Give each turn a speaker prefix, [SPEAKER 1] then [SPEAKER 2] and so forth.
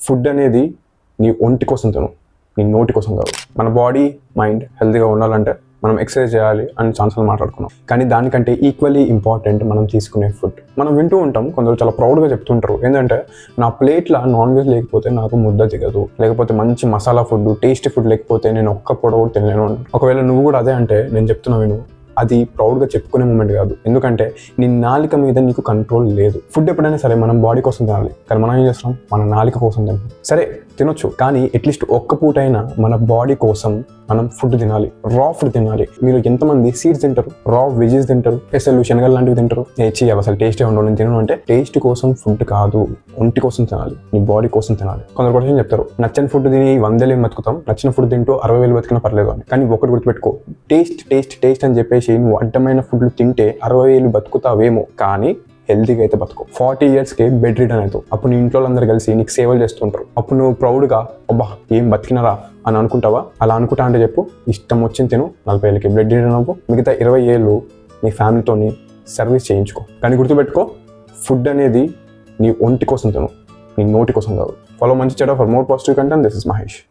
[SPEAKER 1] Food అనేది నీ ఒంటి కోసం తిను, నీ నోటి కోసం కాదు. మన బాడీ మైండ్ హెల్తీగా ఉండాలంటే మనం ఎక్సర్సైజ్ చేయాలి అని ఛాన్సులు మాట్లాడుకున్నాం. కానీ దానికంటే ఈక్వల్లీ ఇంపార్టెంట్ మనం తీసుకునే ఫుడ్. మనం వింటూ ఉంటాం, కొందరు చాలా ప్రౌడ్గా చెప్తుంటారు ఏంటంటే నా ప్లేట్లో నాన్ వెజ్ లేకపోతే నాకు ముద్ద దిగదు, లేకపోతే మంచి మసాలా ఫుడ్ టేస్టీ ఫుడ్ లేకపోతే నేను ఒక్క పొడ కూడా తినలేను. ఒకవేళ నువ్వు కూడా అదే అంటే నేను చెప్తున్నా విను, అది ప్రౌడ్గా చెప్పుకునే మూమెంట్ కాదు. ఎందుకంటే నీ నాలిక మీద నీకు కంట్రోల్ లేదు. ఫుడ్ ఎప్పుడైనా సరే మనం బాడీ కోసం తినాలి, కానీ మనం ఏం చేస్తాం, మన నాలిక కోసం తింటాం. సరే తినొచ్చు, కానీ అట్లీస్ట్ ఒక్క పూట అయినా మన బాడీ కోసం మనం ఫుడ్ తినాలి, రా ఫుడ్ తినాలి. మీరు ఎంతమంది సీడ్స్ తింటారు, రా వెజెస్ తింటారు, అసలు శనగలు లాంటివి తింటారు. అసలు టేస్టే ఉండవు. నేను తినను అంటే టేస్ట్ కోసం ఫుడ్ కాదు, ఒంటి కోసం తినాలి, నీ బాడీ కోసం తినాలి. కొందరు కూడా చెప్తారు నచ్చని ఫుడ్ తిని 100,000 బతుకుతాం, నచ్చిన ఫుడ్ తింటూ 60,000 బతికినా పర్లేదు అని. కానీ ఒకటి గుర్తుపెట్టుకో, టేస్ట్ టేస్ట్ టేస్ట్ అని చెప్పేసి నువ్వు అడ్డమైన ఫుడ్లు తింటే 60,000 బతుకుతావేమో, కానీ హెల్తీగా అయితే బతుకో. 40 yearsకి బెడ్ రిటర్న్ అవుతావు. అప్పుడు నీ ఇంట్లో అందరూ కలిసి నీకు సేవలు చేస్తుంటారు. అప్పుడు నువ్వు ప్రౌడ్గా అబ్బా ఏం బతికినరా అని అనుకుంటావా? అలా అనుకుంటా అంటే చెప్పు, ఇష్టం వచ్చింది తిను, 40 ఏళ్ళకి బెడ్ రిటర్న్ అవ్వు, మిగతా 20 ఏళ్ళు నీ ఫ్యామిలీతోని సర్వీస్ చేయించుకో. కానీ గుర్తుపెట్టుకో, ఫుడ్ అనేది నీ ఒంటి కోసం తిను, నీ నోటి కోసం కాదు. ఫాలో మంచి చెడ for more positive content. This is Mahesh.